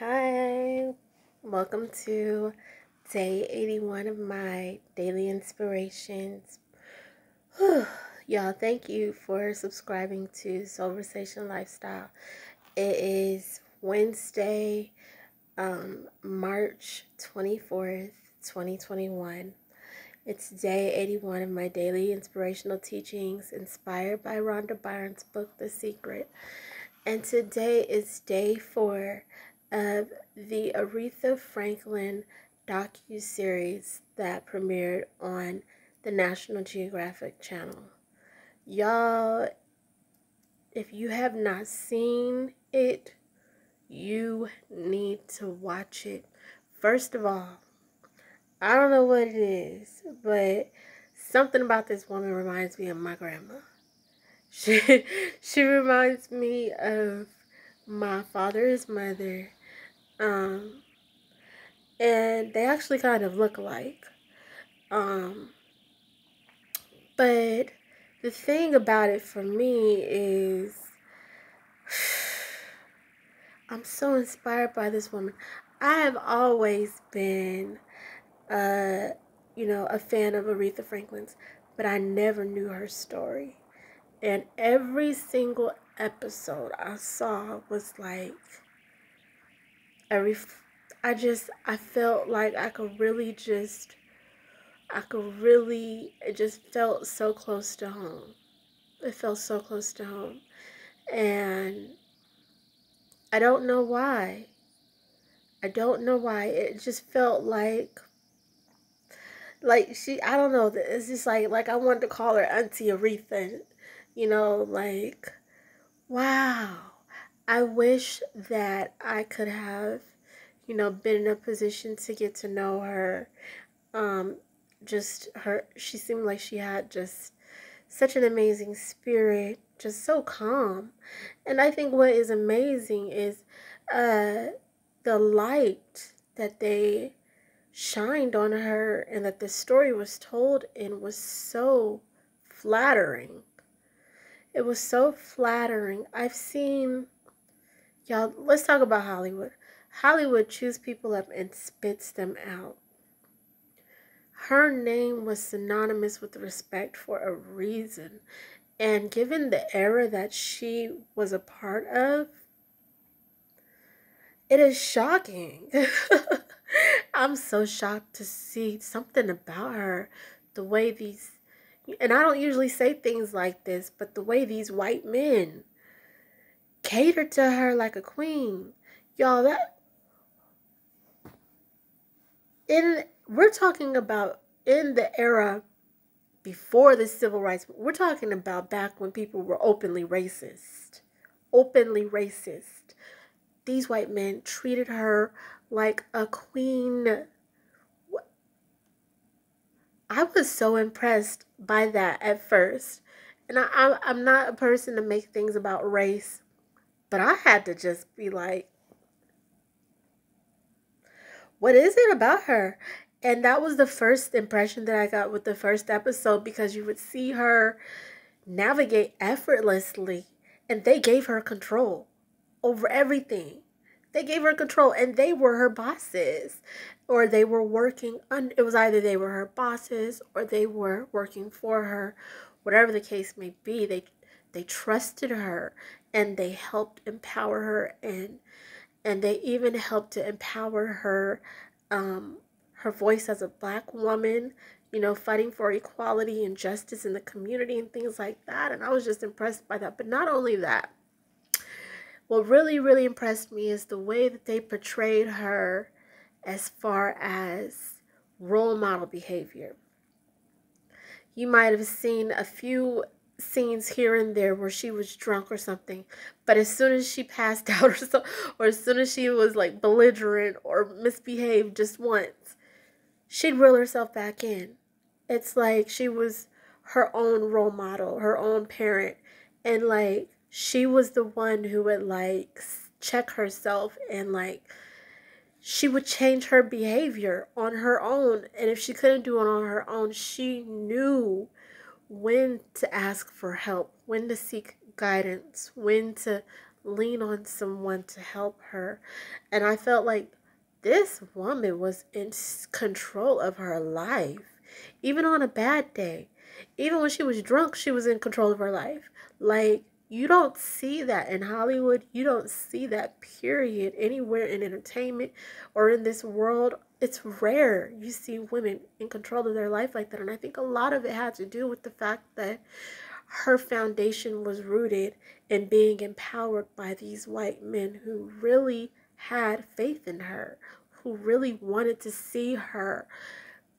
Hi, welcome to day 81 of my daily inspirations. Y'all, thank you for subscribing to Soulversation Lifestyle. It is Wednesday, March 24th, 2021. It's day 81 of my daily inspirational teachings inspired by Rhonda Byrne's book, The Secret. And today is day 4 of the Aretha Franklin docu-series that premiered on the National Geographic Channel. Y'all, if you have not seen it, you need to watch it. First of all, I don't know what it is, but something about this woman reminds me of my grandma. She reminds me of my father's mother, and they actually kind of look alike. But the thing about it for me is I'm so inspired by this woman. I have always been, a fan of Aretha Franklin's, but I never knew her story. And every single episode I saw was like, I felt like it just felt so close to home. It felt so close to home. And I don't know why. It just felt like I don't know. It's just like I wanted to call her Auntie Aretha, like, wow. I wish that I could have, been in a position to get to know her. She seemed like she had just such an amazing spirit, just so calm. And I think what is amazing is the light that they shined on her and that the story was told in was so flattering. It was so flattering. Y'all, let's talk about Hollywood. Hollywood chews people up and spits them out. Her name was synonymous with respect for a reason. And given the era that she was a part of, it is shocking. I'm so shocked to see something about her. The way and I don't usually say things like this, but the way these white men catered to her like a queen. Y'all, we're talking about in the era before the civil rights. We're talking about back when people were openly racist. Openly racist. These white men treated her like a queen. I was so impressed by that at first. And I'm not a person to make things about race, but I had to just be like, what is it about her? And that was the first impression that I got with the first episode, because you would see her navigate effortlessly, and they gave her control over everything. They gave her control, and they were her bosses, or they were working on. It was either they were her bosses or they were working for her, whatever the case may be. They trusted her, and they helped empower her, and they even helped to empower her, her voice as a Black woman, fighting for equality and justice in the community and things like that. And I was just impressed by that. But not only that, what really, really impressed me is the way that they portrayed her as far as role model behavior. You might have seen a few scenes here and there where she was drunk or something, but as soon as she passed out or as soon as she was like belligerent or misbehaved just once, she'd reel herself back in. It's like she was her own role model, her own parent, and like she was the one who would like check herself, and like she would change her behavior on her own. And if she couldn't do it on her own, she knew when to ask for help, when to seek guidance, when to lean on someone to help her. And I felt like this woman was in control of her life, even on a bad day. Even when she was drunk, she was in control of her life. Like, you don't see that in Hollywood. You don't see that, period, anywhere in entertainment or in this world. It's rare you see women in control of their life like that. And I think a lot of it had to do with the fact that her foundation was rooted in being empowered by these white men who really had faith in her, who really wanted to see her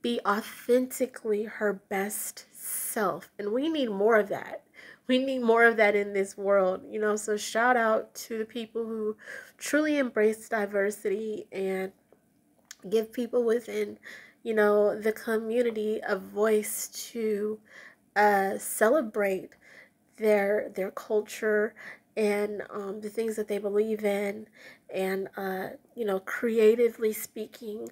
be authentically her best self. And we need more of that. We need more of that in this world, you know. So shout out to the people who truly embrace diversity and give people within, you know, the community a voice to celebrate their culture and the things that they believe in, and you know, creatively speaking,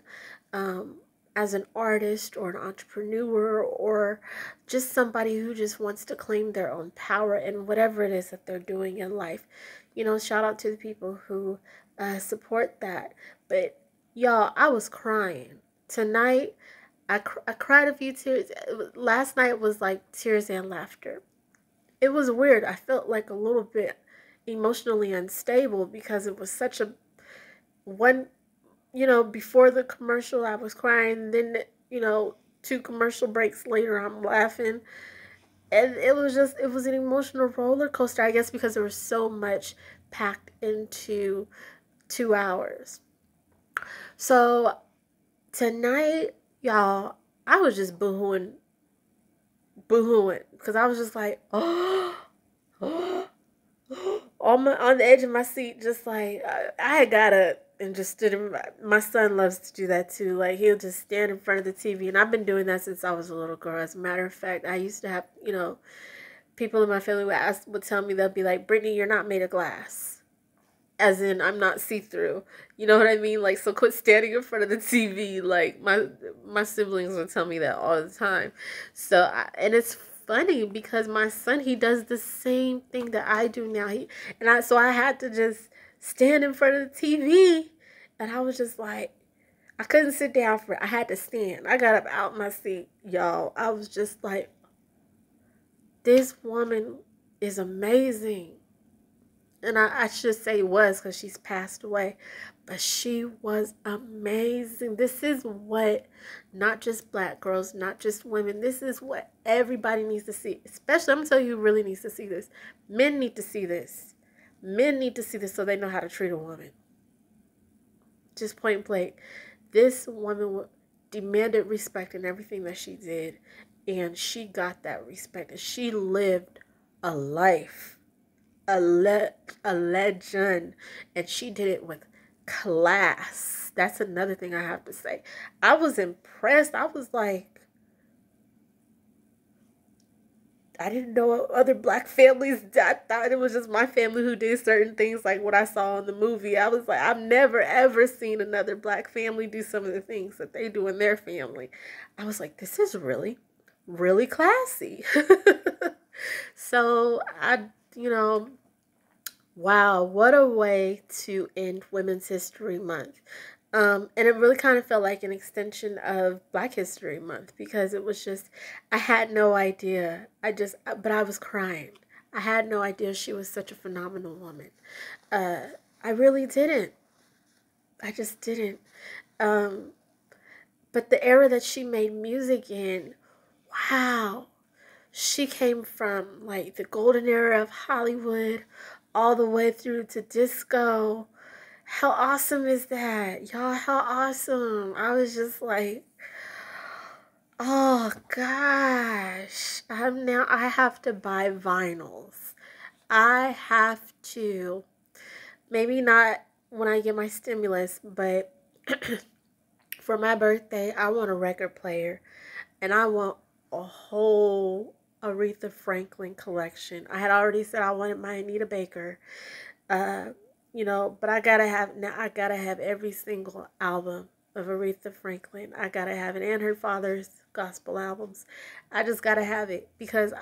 as an artist or an entrepreneur or just somebody who just wants to claim their own power in whatever it is that they're doing in life. You know, shout out to the people who support that. But y'all, I was crying tonight. I cried a few tears. Last night was like tears and laughter. It was weird. I felt like a little bit emotionally unstable because it was such a one, you know, before the commercial I was crying, then, you know, 2 commercial breaks later I'm laughing. And it was an emotional roller coaster, I guess, because there was so much packed into 2 hours. So tonight, y'all, I was just boohooing because I was just like, oh, on the edge of my seat, just like I had got up and just stood in. My son loves to do that too. Like, he'll just stand in front of the TV, and I've been doing that since I was a little girl. As a matter of fact, I used to have, you know, people in my family would tell me, they'll be like, Brittany, you're not made of glass. As in, I'm not see-through. You know what I mean? Like, so quit standing in front of the TV. Like, my siblings would tell me that all the time. So, and it's funny because my son, he does the same thing that I do now. So I had to just stand in front of the TV, and I was just like, I couldn't sit down for it. I had to stand. I got up out my seat, y'all. I was just like, this woman is amazing. And I should say was, because she's passed away, but she was amazing. This is what not just black girls, not just women, this is what everybody needs to see. Especially, I'm going to tell you who really needs to see this. Men need to see this. Men need to see this so they know how to treat a woman. Just point blank. This woman demanded respect in everything that she did, and she got that respect, and she lived a life. A legend, and she did it with class. That's another thing I have to say. I was impressed. I was like, I didn't know other black families. I thought it was just my family who did certain things like what I saw in the movie. I was like, I've never ever seen another black family do some of the things that they do in their family. I was like, this is really, really classy. So you know, wow, what a way to end Women's History Month. And it really kind of felt like an extension of Black History Month because it was just, I had no idea. But I was crying. I had no idea she was such a phenomenal woman. I really didn't. I just didn't. But the era that she made music in, wow. She came from like the golden era of Hollywood all the way through to disco. How awesome is that? Y'all, how awesome. I was just like, oh gosh. I have to buy vinyls. I have to. Maybe not when I get my stimulus, but for my birthday, I want a record player, and I want a whole Aretha Franklin collection. I had already said I wanted my Anita Baker, you know, but I gotta have every single album of Aretha Franklin. I gotta have it, and her father's gospel albums. I just gotta have it because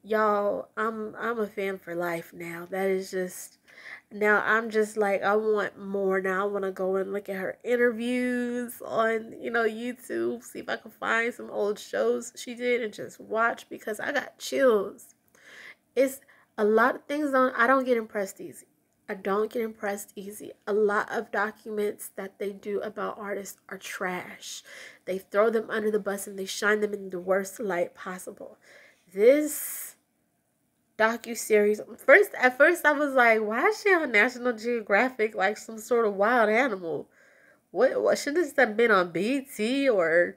y'all, I'm a fan for life now. That is just Now I'm just like, I want more. Now I want to go and look at her interviews on, YouTube, see if I can find some old shows she did and just watch, because I got chills. It's a lot of things I don't get impressed easy. I don't get impressed easy. A lot of documents that they do about artists are trash. They throw them under the bus and they shine them in the worst light possible. This docu-series, at first I was like, why is she on National Geographic like some sort of wild animal? What should this have been on BT or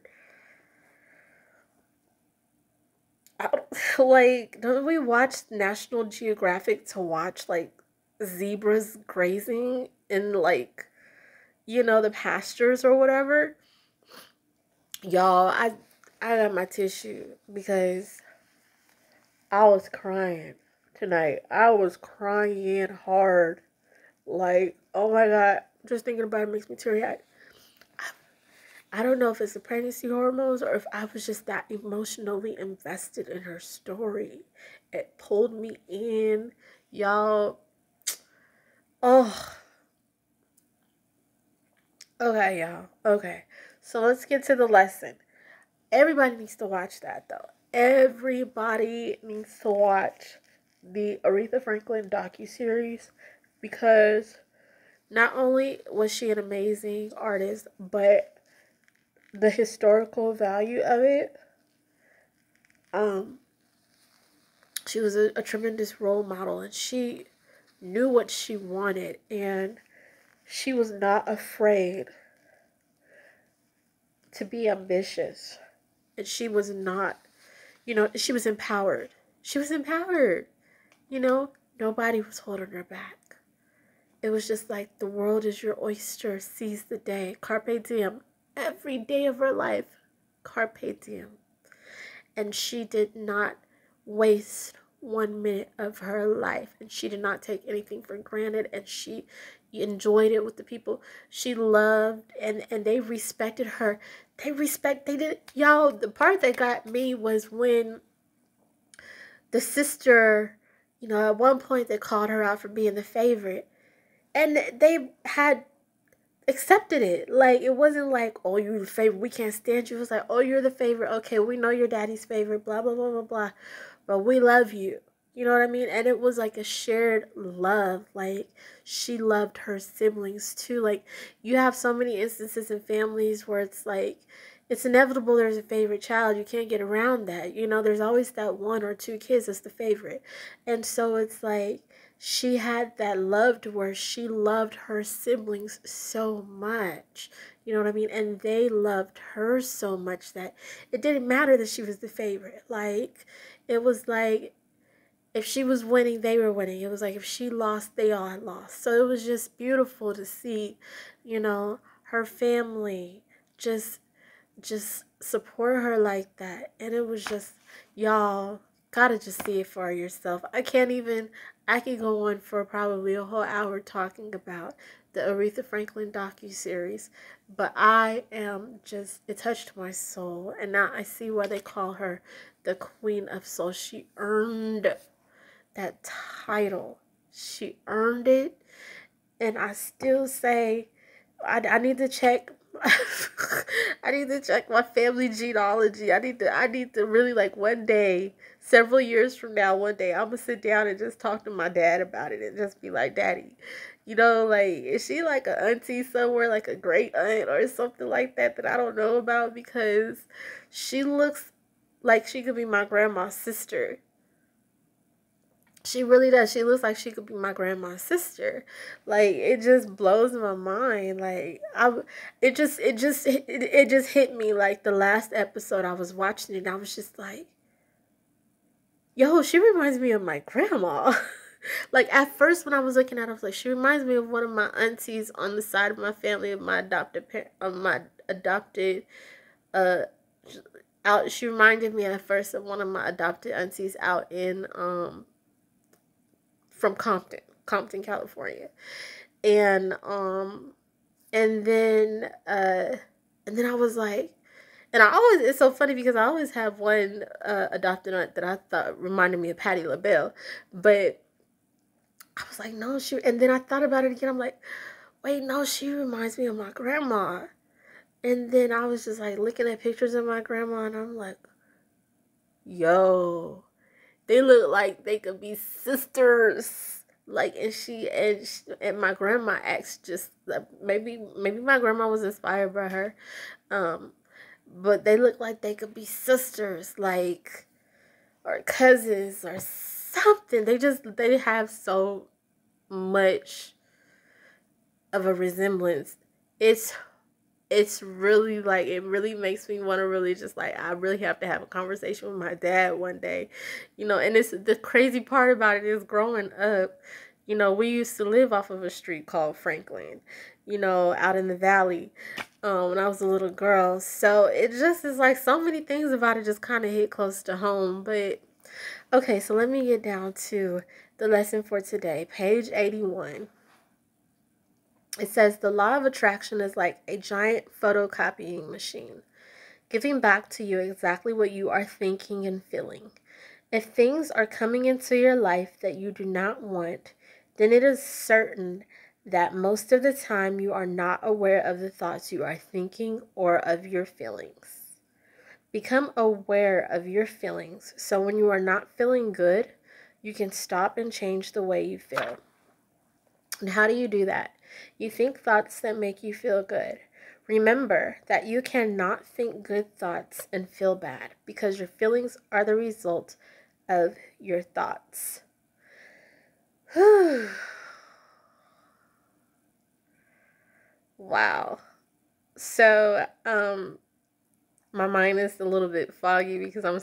like, don't we watch National Geographic to watch like zebras grazing in like, the pastures or whatever? Y'all, I got my tissue because I was crying tonight. I was crying hard. Like, oh my God, just thinking about it makes me teary-eyed. I don't know if it's the pregnancy hormones or if I was just that emotionally invested in her story. It pulled me in, y'all. Oh, okay, y'all. Okay, so let's get to the lesson. Everybody needs to watch that, though. Everybody needs to watch the Aretha Franklin docuseries, because not only was she an amazing artist, but the historical value of it, she was a tremendous role model, and she knew what she wanted, and she was not afraid to be ambitious, and she was not, she was empowered. She was empowered. Nobody was holding her back. It was just like, the world is your oyster, seize the day, carpe diem, every day of her life, carpe diem. And she did not waste 1 minute of her life, and she did not take anything for granted, and she enjoyed it with the people she loved, and they respected her. They did, y'all. The part that got me was when the sister, at one point they called her out for being the favorite, and they had accepted it. Like, it wasn't like, oh, you're the favorite, we can't stand you. It was like, oh, you're the favorite, okay, we know your daddy's favorite, blah blah blah blah blah, but we love you. You know what I mean? And it was like a shared love. Like, she loved her siblings too. Like, you have so many instances in families where it's like, it's inevitable there's a favorite child. You can't get around that. There's always that one or two kids that's the favorite. And so it's like, she had that love to where she loved her siblings so much. You know what I mean? And they loved her so much that it didn't matter that she was the favorite. Like, it was like, if she was winning, they were winning. It was like, if she lost, they all had lost. So it was just beautiful to see, her family just support her like that. And it was just, y'all gotta just see it for yourself. I can go on for probably a whole hour talking about the Aretha Franklin docuseries, but it touched my soul, and now I see why they call her the Queen of Soul. She earned that title. She earned it, and I still say, I need to check. I need to check my family genealogy. I need to really, like, one day, several years from now, one day, I'm gonna sit down and just talk to my dad about it and just be like, Daddy, like, is she like an auntie somewhere, like a great aunt or something like that I don't know about? Because she looks like she could be my grandma's sister. She really does. She looks like she could be my grandma's sister. Like, it just blows my mind. Like, it just hit me like the last episode I was watching it, and I was just like, yo, she reminds me of my grandma. Like, at first when I was looking at her, I was like, she reminds me of one of my aunties on the side of my family, of my adopted out. She reminded me at first of one of my adopted aunties out in from Compton, California. And and then I was like, and it's so funny because I always have one adopted aunt that I thought reminded me of Patti LaBelle, but I was like, no, and then I thought about it again. I'm like, wait, no, she reminds me of my grandma. And then I was just like looking at pictures of my grandma, and I'm like, yo, they look like they could be sisters. Like, and my grandma acts just maybe my grandma was inspired by her, um, but they look like they could be sisters, like, or cousins or something. They have so much of a resemblance. It's really like, it really makes me want to really just like, I really have to have a conversation with my dad one day, and it's the crazy part about it is growing up, we used to live off of a street called Franklin, out in the valley, when I was a little girl. So it just is like so many things about it just kind of hit close to home. But okay, so let me get down to the lesson for today, page 81. It says the law of attraction is like a giant photocopying machine, giving back to you exactly what you are thinking and feeling. If things are coming into your life that you do not want, then it is certain that most of the time you are not aware of the thoughts you are thinking or of your feelings. Become aware of your feelings so when you are not feeling good, you can stop and change the way you feel. And how do you do that? You think thoughts that make you feel good. Remember that you cannot think good thoughts and feel bad because your feelings are the result of your thoughts. Wow. So, my mind is a little bit foggy because I'm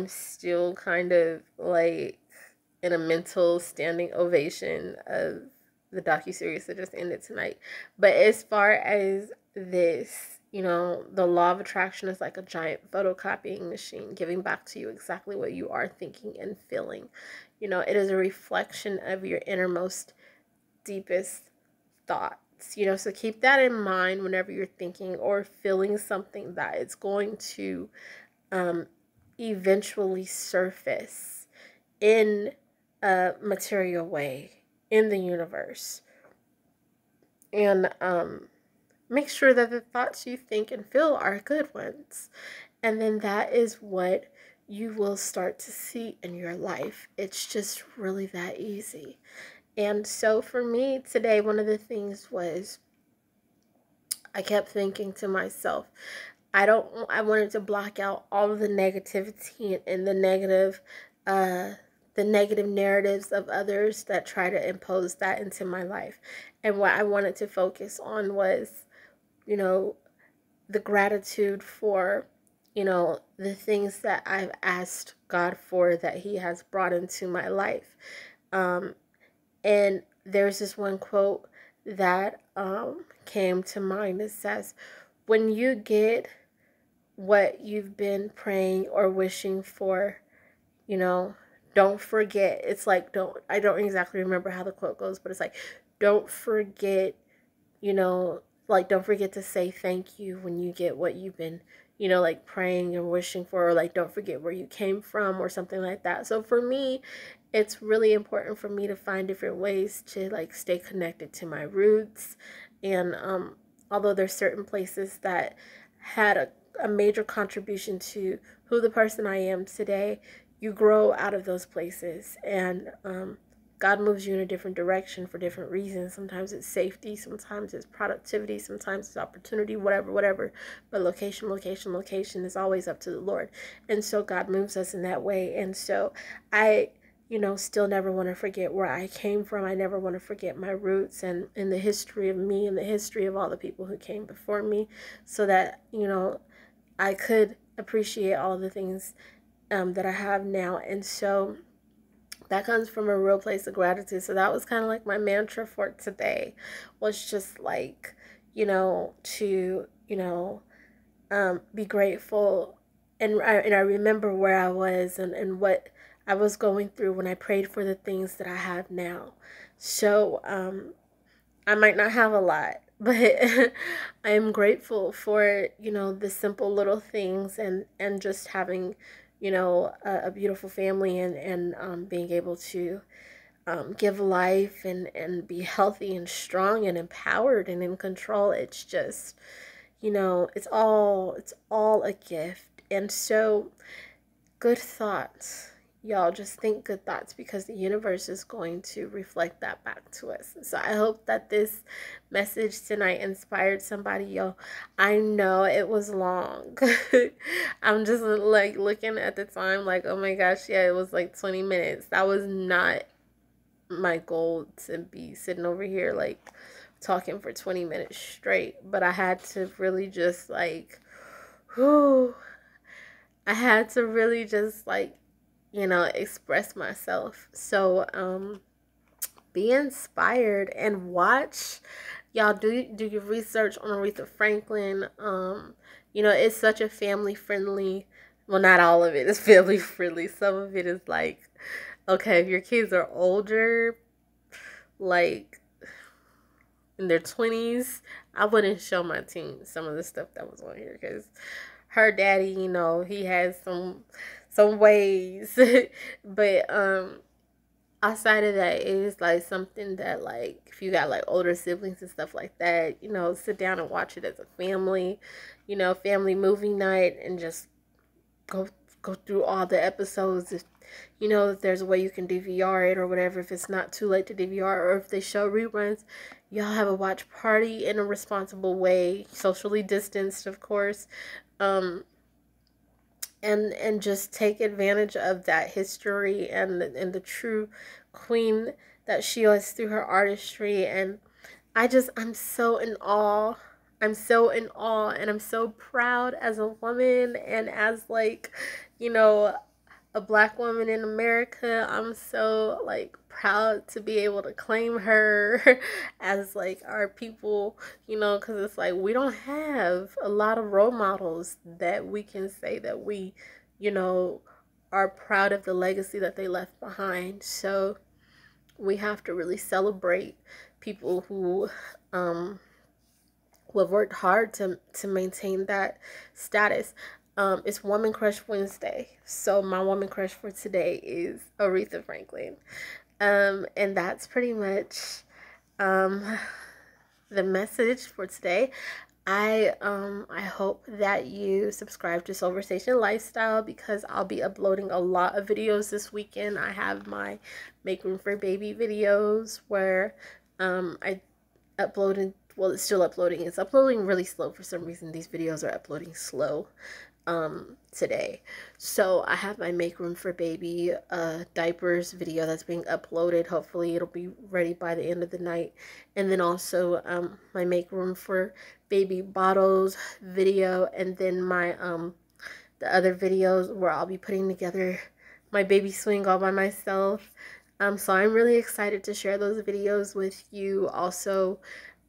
still kind of like in a mental standing ovation of the docuseries that just ended tonight. But as far as this, the law of attraction is like a giant photocopying machine, giving back to you exactly what you are thinking and feeling. It is a reflection of your innermost, deepest thoughts. So keep that in mind whenever you're thinking or feeling something that it's going to eventually surface in a material way in the universe. And make sure that the thoughts you think and feel are good ones. And then that is what you will start to see in your life. It's just really that easy. And so for me today, one of the things was I kept thinking to myself, I wanted to block out all of the negativity and the negative narratives of others that try to impose that into my life. And what I wanted to focus on was, the gratitude for, the things that I've asked God for that He has brought into my life. And there's this one quote that came to mind. It says, when you get what you've been praying or wishing for, don't forget. It's like, I don't exactly remember how the quote goes, but it's like, don't forget, don't forget to say thank you when you get what you've been, like praying and wishing for, or like, don't forget where you came from or something like that. So for me, it's really important for me to find different ways to like stay connected to my roots. And although there's certain places that had a major contribution to who the person I am today, you grow out of those places. And God moves you in a different direction for different reasons. Sometimes it's safety, sometimes it's productivity, sometimes it's opportunity, whatever. But location is always up to the Lord. And so God moves us in that way. And so I, still never want to forget where I came from. I never want to forget my roots and in the history of me and the history of all the people who came before me, so that, I could appreciate all the things that I have now. And so that comes from a real place of gratitude. So that was kind of like my mantra for today, was just like, to, be grateful. And I remember where I was and what I was going through when I prayed for the things that I have now. So I might not have a lot, but I am grateful for, the simple little things and just having you know, a beautiful family, and being able to give life, and be healthy and strong and empowered and in control. It's just, you know, it's all a gift. And so, good thoughts. Y'all just think good thoughts, because the universe is going to reflect that back to us. So I hope that this message tonight inspired somebody. Yo, I know it was long. I'm just like looking at the time like, oh my gosh, yeah, it was like 20 minutes. That was not my goal, to be sitting over here like talking for 20 minutes straight. But I had to really just like, whew, I had to really just like, you know, express myself. So be inspired and watch. Y'all do your research on Aretha Franklin. You know, it's such a family friendly, well, not all of it is family friendly. Some of it is like, okay, if your kids are older, like in their 20s, I wouldn't show my teens some of the stuff that was on here, because her daddy, you know, he has some ways. But outside of that, it is like something that, like, if you got like older siblings and stuff like that, you know, sit down and watch it as a family, you know, family movie night, and just go go through all the episodes. If you know that there's a way you can DVR it or whatever, if it's not too late to DVR, or if they show reruns, y'all have a watch party in a responsible way, socially distanced, of course. um and just take advantage of that history, and the true queen that she was through her artistry. And I'm so in awe. I'm so in awe, and I'm so proud as a woman, and as, like, you know, a black woman in America. I'm so, like, proud to be able to claim her as, like, our people, you know, because it's like we don't have a lot of role models that we can say that we, you know, are proud of the legacy that they left behind. So we have to really celebrate people um who have worked hard to maintain that status. It's Woman Crush Wednesday, so my woman crush for today is Aretha Franklin. And that's pretty much um the message for today. I hope that you subscribe to Silverstation Lifestyle, because I'll be uploading a lot of videos this weekend. I have my Make Room for Baby videos where I uploaded, well, it's still uploading. It's uploading really slow for some reason. These videos are uploading slow today. So I have my Make Room for Baby diapers video that's being uploaded. Hopefully it'll be ready by the end of the night. And then also my Make Room for Baby bottles video, and then my the other videos where I'll be putting together my baby swing all by myself. So I'm really excited to share those videos with you. Also,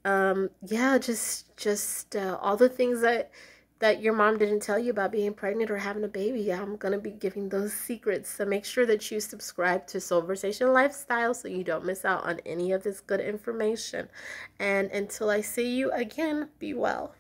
yeah, just all the things that your mom didn't tell you about being pregnant or having a baby. I'm gonna be giving those secrets. So make sure that you subscribe to Silversation Lifestyle so you don't miss out on any of this good information. And until I see you again, be well.